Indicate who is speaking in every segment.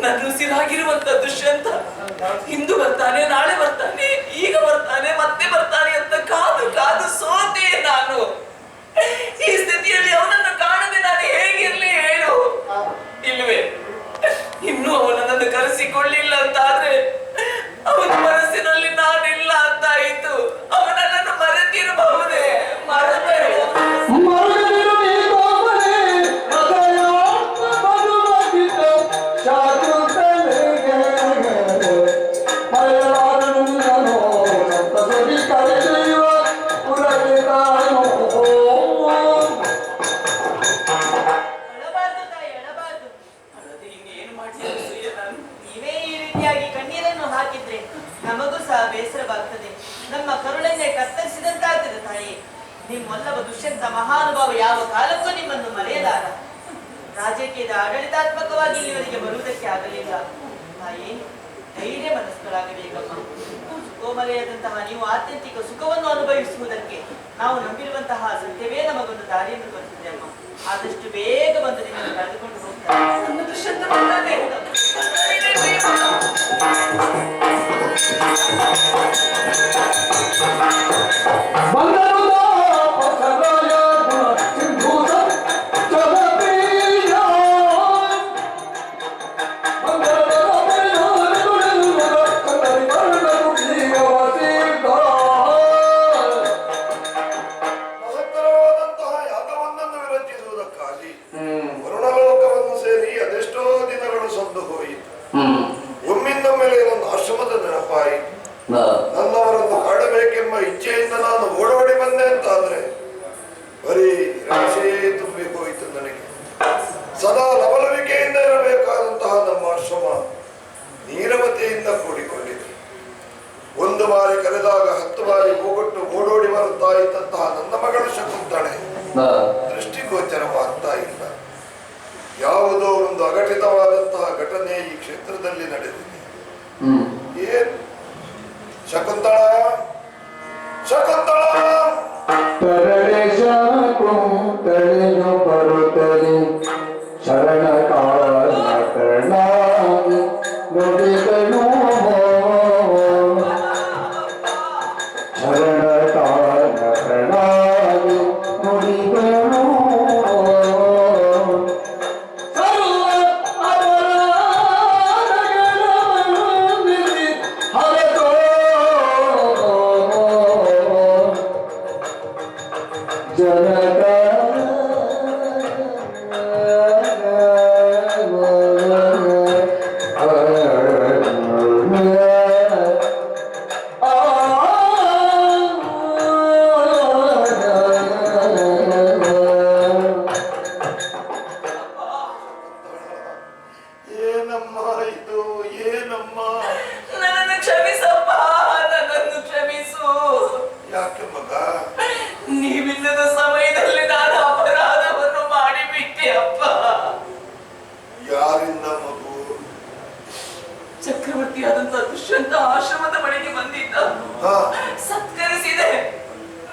Speaker 1: ನನ್ನ ಉಸಿರಾಗಿರುವಂತ ದುಷ್ಯಂತ ಇಂದು ಬರ್ತಾನೆ, ನಾಳೆ ಬರ್ತಾನೆ, ಈಗ ಬರ್ತಾನೆ, ಮತ್ತೆ ಬರ್ತಾನೆ ಅಂತ ಕಾದು ಕಾದು ಸೋತೆ ನಾನು. ಈ ಸ್ಥಿತಿಯಲ್ಲಿ ಅವನನ್ನು ಕಾಣದೆ ನಾನು ಹೇಗಿರ್ಲಿ ಹೇಳು? ಇಲ್ವೇ, ಇನ್ನೂ ಅವನನ್ನು ಕರೆಸಿಕೊಳ್ಳಿಲ್ಲ ಅಂತಾದ್ರೆ ಅವನ ಮನಸ್ಸಿನಲ್ಲಿ ನಾನಿಲ್ಲ ಅಂತಾಯಿತು. ಅವನನ್ನು ಮರೆತಿರಬಹುದೇ?
Speaker 2: ನಮಗೂ ಸಹ ಬೇಸರವಾಗ್ತದೆ. ನಮ್ಮ ಕರುಳನ್ನೇ ಕತ್ತರಿಸಿದಂತಾಗ್ತದೆ ತಾಯಿ. ನಿಮ್ಮಲ್ಲವ ದುಷ್ಯಂತ ಮಹಾನುಭಾವ ಯಾವ ಕಾಲಕ್ಕೂ ನಿಮ್ಮನ್ನು ಮರೆಯಲಾರ. ರಾಜಕೀಯದ ಆಡಳಿತಾತ್ಮಕವಾಗಿ ಇಲ್ಲಿವರೆಗೆ ಬರುವುದಕ್ಕೆ ಆಗಲಿಲ್ಲ ತಾಯಿ. ಧೈರ್ಯ ಮನಸ್ಕರಾಗಬೇಕಮ್ಮ. ಕೋಮಲೆಯಾದಂತಹ ನೀವು ಆತ್ಯಂತಿಕ ಸುಖವನ್ನು ಅನುಭವಿಸುವುದಕ್ಕೆ ನಾವು ನಂಬಿರುವಂತಹ ಸತ್ಯವೇ ನಮಗೊಂದು ದಾರಿಯನ್ನು ತೋರಿಸಿದೆ ಅಮ್ಮ. ಆದಷ್ಟು ಬೇಗ ಬಂದು ನಿಮ್ಮನ್ನು ಕಳೆದುಕೊಂಡು ಹೋಗ್ತಾರೆ.
Speaker 3: ನನ್ನವರನ್ನು ಕಾಡಬೇಕೆಂಬ ಇಚ್ಛೆಯಿಂದ ನಾನು ಓಡೋಡಿ ಬಂದೆ ಅಂತಾದ್ರೆ ಬರೀ ರಾಶಿಯೇ ತುಂಬಿ ಹೋಯಿತು ನನಗೆ. ಸದಾ ಲವಲವಿಕೆಯಿಂದ ಇರಬೇಕಾದಂತಹ ನಮ್ಮ ಆಶ್ರಮ ನೀರವತೆಯಿಂದ ಕೂಡಿಕೊಂಡಿದೆ. ಒಂದು ಬಾರಿ ಕರೆದಾಗ 10 ಬಾರಿ ಹೋಗೊಟ್ಟು ಓಡೋಡಿ ಬರುತ್ತಾ ಇದ್ದಂತಹ ನನ್ನ ಮಗಳು ಶಕುಂತಳೆ ದೃಷ್ಟಿಗೋಚರವಾಗ್ತಾ ಇಲ್ಲ. ಯಾವುದೋ ಒಂದು ಅಘಟಿತವಾದಂತಹ ಘಟನೆ ಈ ಕ್ಷೇತ್ರದಲ್ಲಿ ನಡೆದಿದೆ. ಏನು ಶಕುಂತಳ ಶಕುಂತಳ
Speaker 4: ಶಕುಂತಳೆಯು ಬರುತ್ತಲೇ ಶರಣ ಕಾರಣ ನುಡಿಗಳು ಶರಣ ಕಾರಣ ನುಡಿಗಳು
Speaker 1: ಚಕ್ರವರ್ತಿಯಾದಂತಹ ದುಷ್ಯಂತ ಆಶ್ರಮದ ಬಳಿಗೆ ಬಂದಿದ್ದ. ಸತ್ಕರಿಸಿದೆ.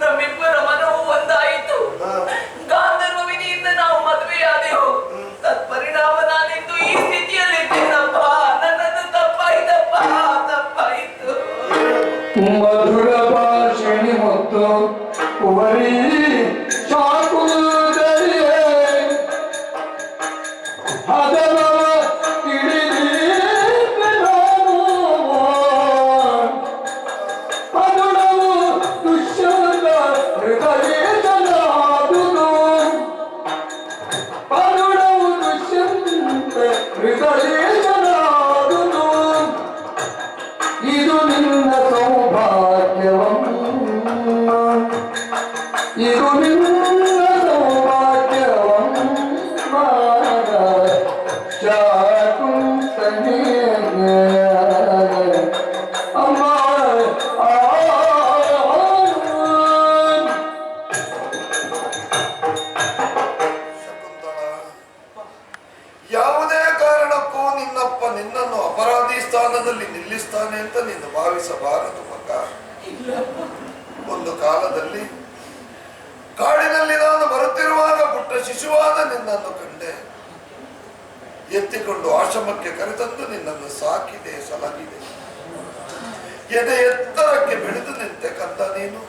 Speaker 1: ನಮ್ಮಿಬ್ಬರ ಮನವು ಒಂದಾಯಿತು. ಗಾಂಧರ್ವ ವಿಧಿಯಿಂದ ನಾವು ಮದುವೆಯಾದೆವು. ತತ್ಪರಿಣಾಮ ನಾನಿಂದು ಈ ಸ್ಥಿತಿಯಲ್ಲಿದ್ದೇನಪ್ಪ. ನನ್ನದು ತಪ್ಪಾಯಿತಪ್ಪ, ತಪ್ಪಾಯಿತು.
Speaker 4: ಮಧುರ ಭಾಷಣಿ ಮತ್ತು ಕುವರಿ ಶಾಕುಂತಲೆಯೇ ಹದನವ ತಿಳಿದೀಪೆನೋ ಪದುಡವು ದುಷ್ಯಂತ ಹೃದಯೇಶನಾದುದು ಪದುಡವು ದುಷ್ಯಂತ ಹೃದಯೇಶನಾದುದು ಇದು ನಿನ್ನ ಸೌಭಾಗ್ಯವನ್ನ ಇದು ನಿನ್ನ ಸೌಭಾಗ್ಯವನ್ನ ಶಾಕುಂತಲೆ ಅಮ್ಮ
Speaker 3: ಯಾವುದೇ ಕಾರಣಕ್ಕೂ ನಿನ್ನಪ್ಪ ನಿನ್ನನ್ನು ಅಪರಾಧಿ ಸ್ಥಾನದಲ್ಲಿ ನಿಲ್ಲಿಸ್ತಾನೆ ಅಂತ ನೀನು ಭಾವಿಸಬಾರದು ಮಗ. ಒಂದು ಕಾಲದಲ್ಲಿ ಕಾಡಿನಲ್ಲಿ ನಾನು ಬರುತ್ತಿರುವಾಗ ಪುಟ್ಟ ಶಿಶುವಾದ ನಿನ್ನನ್ನು ಕಂಡೆ. ಎತ್ತಿಕೊಂಡು ಆಶ್ರಮಕ್ಕೆ ಕರೆತಂದು ನಿನ್ನನ್ನು ಸಾಕಿದೆ, ಸಲಹಿದೆ. ಎದೆ ಎತ್ತರಕ್ಕೆ ಬೆಳೆದು ನಿಂತೆ ಕಂದ ನೀನು.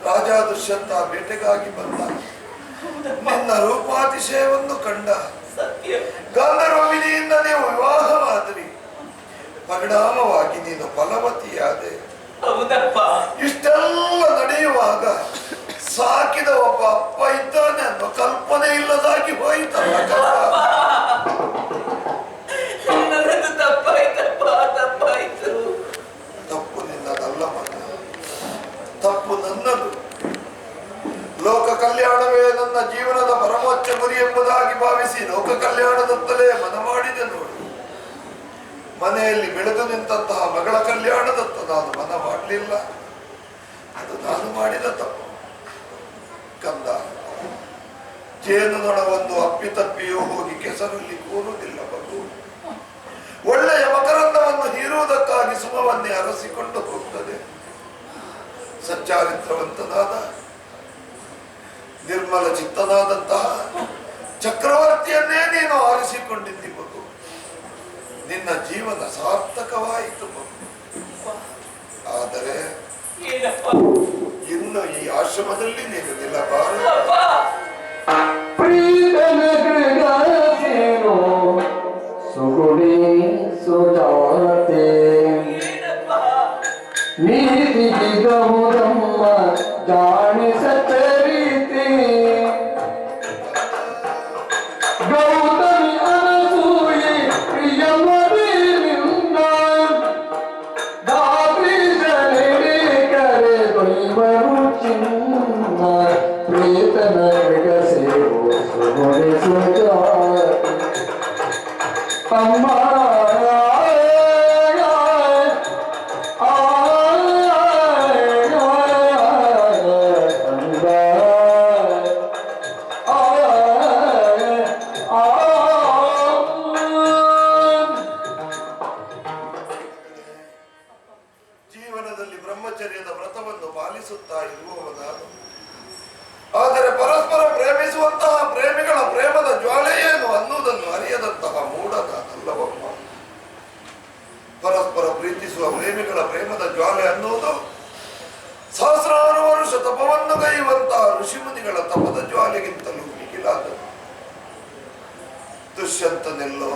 Speaker 3: ರಾಜ ದುಷ್ಯಂತ ಬೇಟೆಗಾಗಿ ಬಂದ, ನಿನ್ನ ರೂಪಾತಿಶಯವನ್ನು ಕಂಡ. ಗಾಂಧರ್ವ ವಿಧಿಯಿಂದ ನೀವು ವಿವಾಹವಾದಿರಿ, ಪರಿಣಾಮವಾಗಿ ನೀನು ಫಲವತಿಯಾದೆ. ಇಷ್ಟೆಲ್ಲ ನಡೆಯುವಾಗ ಸಾಕಿದ ಒಬ್ಬ ಅಪ್ಪ ಇದ್ದಾನೆ ಅನ್ನೋ ಕಲ್ಪನೆ ಇಲ್ಲದಾಗಿ ಹೋಯಿತಲ್ಲ. ತಪ್ಪು ನಿನ್ನದಲ್ಲ ಮಗ, ತಪ್ಪು ನನ್ನದು. ಲೋಕ ಕಲ್ಯಾಣವೇ ನನ್ನ ಜೀವನದ ಪರಮೋಚ್ಚ ಗುರಿ ಎಂಬುದಾಗಿ ಭಾವಿಸಿ ಲೋಕ ಕಲ್ಯಾಣದತ್ತಲೇ ಮನ ಮಾಡಿದೆ ನೋಡು. ಮನೆಯಲ್ಲಿ ಬೆಳೆದು ನಿಂತಹ ಮಗಳ ಕಲ್ಯಾಣದತ್ತ ನಾನು ಮನ ಮಾಡಲಿಲ್ಲ. ಅದು ನಾನು ಮಾಡಿದ ತಪ್ಪು ಕಂದ. ಜೇನು ನೊಣವೊಂದು ಅಪ್ಪಿತಪ್ಪಿಯೂ ಹೋಗಿ ಕೆಸರಲ್ಲಿ ಕೂರುವುದಿಲ್ಲ ಮಗು. ಒಳ್ಳೆಯ ಮಕರಂದವನ್ನು ಹೀರುವುದಕ್ಕಾಗಿ ಸುಮವನ್ನೇ ಅರಸಿಕೊಂಡು ಹೋಗ್ತದೆ. ಸಚ್ಚಾರಿತ್ರವಂತನಾದ ನಿರ್ಮಲ ಚಿತ್ತನಾದಂತಹ ಚಕ್ರವರ್ತಿಯನ್ನೇ ನೀನು ಆರಿಸಿಕೊಂಡಿದ್ದಿ ಮಗು. ನಿನ್ನ ಜೀವನ ಸಾರ್ಥಕವಾಯಿತು ಮಗು. ಆದರೆ ಇನ್ನು ಈ ಆಶ್ರಮದಲ್ಲಿ ನೀನು ನಿಲ್ಲಬಾರದು.
Speaker 4: ಪ್ರೀತನ ಕೃಗಾಸೇನೋ ಸುಗುಣಿ ಸುಜಾತೆ ನೀತಿಗೆ ಗೌರಮ್ಮ ಜಾಣಿಸತರೀತಿ ಗೌತಮಿ ಅನಸೂಯಿ ಪ್ರಿಯಮರಿನಿಂದ ದಾತ್ರಿಜನೆಡೆ ಕರೆ ದೈವರು ಚಿನ್ನ ಪ್ರೀತನ ಕೃಗಸೇನೋ ಸುಗುಣಿ ಸುಜಾತೆ ಅಮ್ಮ
Speaker 3: ಜೀವನದಲ್ಲಿ ಬ್ರಹ್ಮಚರ್ಯದ ವ್ರತವನ್ನು ಪಾಲಿಸುತ್ತಾ ಇರುವವ ನಾನು. ಆದರೆ ಪರಸ್ಪರ ಪ್ರೇಮಿಸುವಂತಹ ಪ್ರೇಮಿಗಳ ಪ್ರೇಮದ ಜ್ವಾಲೆ ಏನು ಅನ್ನುವುದನ್ನು ಅರಿಯದಂತಹ ಮೂಢ ನಾನಲ್ಲವಮ್ಮ. ಪರಸ್ಪರ ಪ್ರೀತಿಸುವ ಪ್ರೇಮಿಗಳ ಪ್ರೇಮದ ಜ್ವಾಲೆ ಅನ್ನುವುದು ಸಹಸ್ರಾರು ವರುಷ ತಪವನ್ನು ಗೈಯುವಂತಹ ಋಷಿಮುನಿಗಳ ತಪದ ಜ್ವಾಲೆಗಿಂತಲೂ ಮಿಗಿಲಾದದು. ದುಷ್ಯಂತನೆಲ್ಲೋ,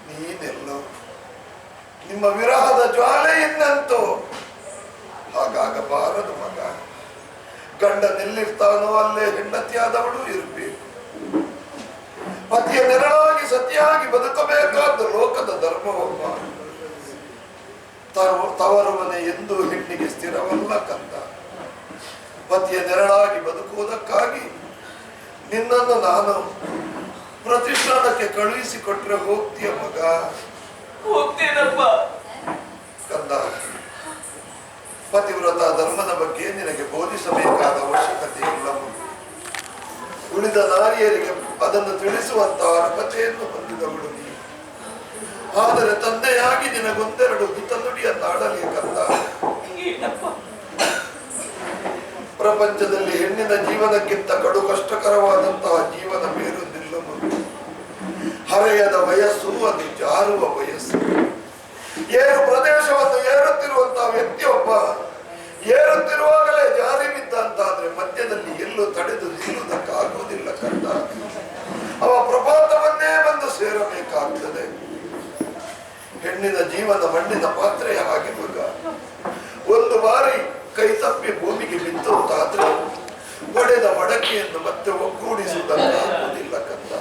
Speaker 3: ನೀನೆಲ್ಲೋ, ನಿಮ್ಮ ವಿರಹದ ಜ್ವಾಲೆ ಇನ್ನಂತೂ ಹಾಗಾಗಬಾರದು ಮಗ. ಗಂಡನೆಲ್ಲಿರ್ತಾನೋ ಅಲ್ಲೇ ಹೆಂಡತಿಯಾದವಳು ಇರಬೇಕು. ಪತಿಯ ನೆರಳಾಗಿ ಸತಿಯಾಗಿ ಬದುಕಬೇಕಾದ ಲೋಕದ ಧರ್ಮವಮ್ಮ. ತವರು ಮನೆ ಎಂದೂ ಹೆಣ್ಣಿಗೆ ಸ್ಥಿರವಲ್ಲ ಕಂದ. ಪತಿಯ ನೆರಳಾಗಿ ಬದುಕುವುದಕ್ಕಾಗಿ ನಿನ್ನನ್ನು ನಾನು ಪ್ರತಿಷ್ಠಾನಕ್ಕೆ ಕಳುಹಿಸಿಕೊಟ್ರೆ ಹೋಗ್ತೀಯ ಮಗ?
Speaker 1: ಹೋಗ್ತೇನಪ್ಪ
Speaker 3: ಕಂದ. ಪತಿವ್ರತ ಧರ್ಮದ ಬಗ್ಗೆ ನಿನಗೆ ಬೋಧಿಸಬೇಕಾದ ಅವಶ್ಯಕತೆ ಇಲ್ಲ. ಉಳಿದ ನಾರಿಯರಿಗೆ ಅದನ್ನು ತಿಳಿಸುವಂತಹ ಅರ್ಹತೆಯನ್ನು ಹೊಂದಿದವಳು ನೀ. ಆದರೆ ತಂದೆಯಾಗಿ ನಿನಗೊಂದೆರಡು ಹಿತನುಡಿಯನ್ನಾಡಲಿ ಕಂದ. ಪ್ರಪಂಚದಲ್ಲಿ ಹೆಣ್ಣಿನ ಜೀವನಕ್ಕಿಂತ ಕಡು ಕಷ್ಟಕರವಾದಂತಹ ಜೀವನ ಬೇರೊಂದಿಲ್ಲ ಮಗು. ಹರೆಯದ ವಯಸ್ಸು ಅದು ಜಾರುವ ವಯಸ್ಸು. ಏರು ಪ್ರದೇಶವನ್ನು ಏರುತ್ತಿರುವಂತಹ ವ್ಯಕ್ತಿಯೊಬ್ಬ ಏರುತ್ತಿರುವಾಗಲೇ ಜಾರಿ ಬಿದ್ದ ಅಂತಾದ್ರೆ ಮಧ್ಯದಲ್ಲಿ ಎಲ್ಲೂ ತಡೆದು ನಿಲ್ಲುವುದಕ್ಕಾಗುವುದಿಲ್ಲ ಕಂದ. ಅವ ಪ್ರಪಾತವನ್ನೇ ಬಂದು ಸೇರಬೇಕಾಗ್ತದೆ. ಹೆಣ್ಣಿನ ಜೀವನ ಮಣ್ಣಿನ ಪಾತ್ರೆಯ ಹಾಗೆ ಮಗ. ಒಂದು ಬಾರಿ ಕೈ ತಪ್ಪಿ ಭೂಮಿಗೆ ಬಿತ್ತು ಅಂತಾದ್ರೆ ಒಡೆದ ಮಡಕೆಯನ್ನು ಮತ್ತೆ ಒಗ್ಗೂಡಿಸುವುದಕ್ಕಾಗುವುದಿಲ್ಲ ಕಂದ.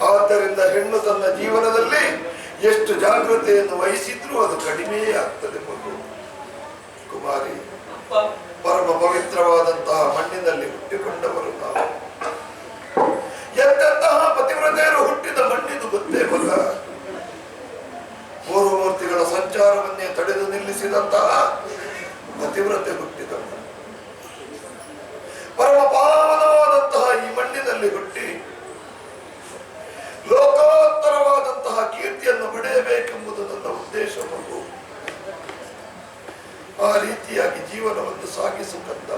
Speaker 3: ಆದ್ದರಿಂದ ಹೆಣ್ಣು ತನ್ನ ಜೀವನದಲ್ಲಿ ಎಷ್ಟು ಜಾಗೃತೆಯನ್ನು ವಹಿಸಿದ್ರೂ ಅದು ಕಡಿಮೆಯೇ ಆಗ್ತದೆ ಮಗು. ಕುಮಾರಿ, ಪರಮ ಪವಿತ್ರವಾದಂತಹ ಮಣ್ಣಿನಲ್ಲಿ ಹುಟ್ಟಿಕೊಂಡವರು ನಾವು. ಎಂತಹ ಪತಿವ್ರತೆಯರು ಹುಟ್ಟಿದ ಮಣ್ಣಿದು ಗೊತ್ತೇ ಮಗ. ಪೂರ್ವಮೂರ್ತಿಗಳ ಸಂಚಾರವನ್ನೇ ತಡೆದು ನಿಲ್ಲಿಸಿದಂತಹ ಪತಿವ್ರತೆ ಹುಟ್ಟಿದವರು. ಪರಮ ಪಾವನವಾದಂತಹ ಈ ಮಣ್ಣಿನಲ್ಲಿ ಹುಟ್ಟಿ ಲೋಕೋತ್ತರವಾದಂತಹ ಕೀರ್ತಿಯನ್ನು ಪಡೆಯಬೇಕೆಂಬುದು ನನ್ನ ಉದ್ದೇಶ ಮಗು. ಆ ರೀತಿಯಾಗಿ ಜೀವನವನ್ನು ಸಾಗಿಸುತ್ತಂತ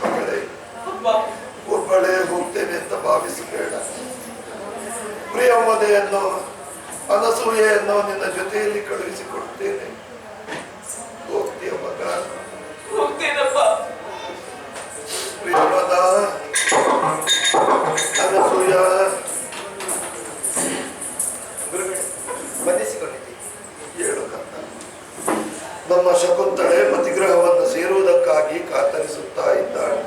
Speaker 3: ಮಗಳೇ, ಒಬ್ಬಳೇ ಹೋಗ್ತೇನೆ ಅಂತ ಭಾವಿಸಬೇಡ. ಪ್ರಿಯಮದೆಯನ್ನು ಅನಸೂಯೆಯನ್ನು ನಿನ್ನ ಜೊತೆಯಲ್ಲಿ ಕಳುಹಿಸಿಕೊಡ್ತೇನೆ. ಹೋಗ್ತೀಯ ಮಗ?
Speaker 1: ಹೋಗ್ತೇನಪ್ಪ.
Speaker 3: ಪ್ರಿಯಮದ ಅನಸೂಯ
Speaker 5: ಬಂಧಿಸಿಕೊಂಡಿದ್ದೀವಿ.
Speaker 3: ಹೇಳು ಕಂದ. ನಮ್ಮ ಶಕುಂತಳೆ ಮತಿಗ್ರಹವನ್ನು ಸೇರುವುದಕ್ಕಾಗಿ ಕಾತರಿಸುತ್ತಾ ಇದ್ದಾಳೆ.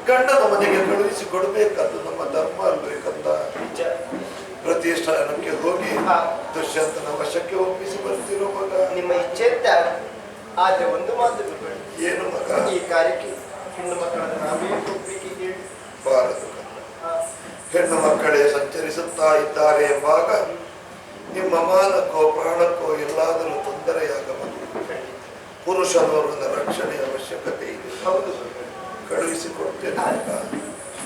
Speaker 3: ಗಂಡನ ಮನೆಗೆ ಕಳುಹಿಸಿ ಕೊಡಬೇಕಂದು ನಮ್ಮ ಧರ್ಮ ಅಲ್ವೇ ಕಂದ? ಪ್ರತಿಷ್ಠಾನಕ್ಕೆ ಹೋಗಿ ದುಷ್ಯಂತನ ವಶಕ್ಕೆ ಒಪ್ಪಿಸಿ ಬರ್ತಿರೋ ಮಗ.
Speaker 5: ನಿಮ್ಮ ಇಚ್ಛೆ ಅಂತ. ಆದ್ರೆ ಒಂದು ಮಾತು ಗುರುಗಳೇ.
Speaker 3: ಏನು ಮಗ?
Speaker 5: ಈ ಕಾರ್ಯಕ್ಕೆ ಹೆಣ್ಣು ಮಕ್ಕಳನ್ನು ನಾವೇ ಒಪ್ಪಿಗೆ ಹೇಳಿ
Speaker 3: ಬಾರದು ಕಂದ. ಹೆಣ್ಣು ಮಕ್ಕಳೇ ಸಂಚರಿಸುತ್ತಾ ಇದ್ದಾರೆ ಎಂಬಾಗ ನಿಮ್ಮ ಮಾನಕ್ಕೋ ಪ್ರಾಣಕ್ಕೋ ಎಲ್ಲಾದರೂ ತೊಂದರೆಯಾಗಬಹುದು. ಪುರುಷನವರನ್ನ ರಕ್ಷಣೆಯ ಅವಶ್ಯಕತೆ ಇದೆ.
Speaker 5: ಹೌದು
Speaker 3: ಕಳುಹಿಸಿಕೊಡ್ತೇನೆ.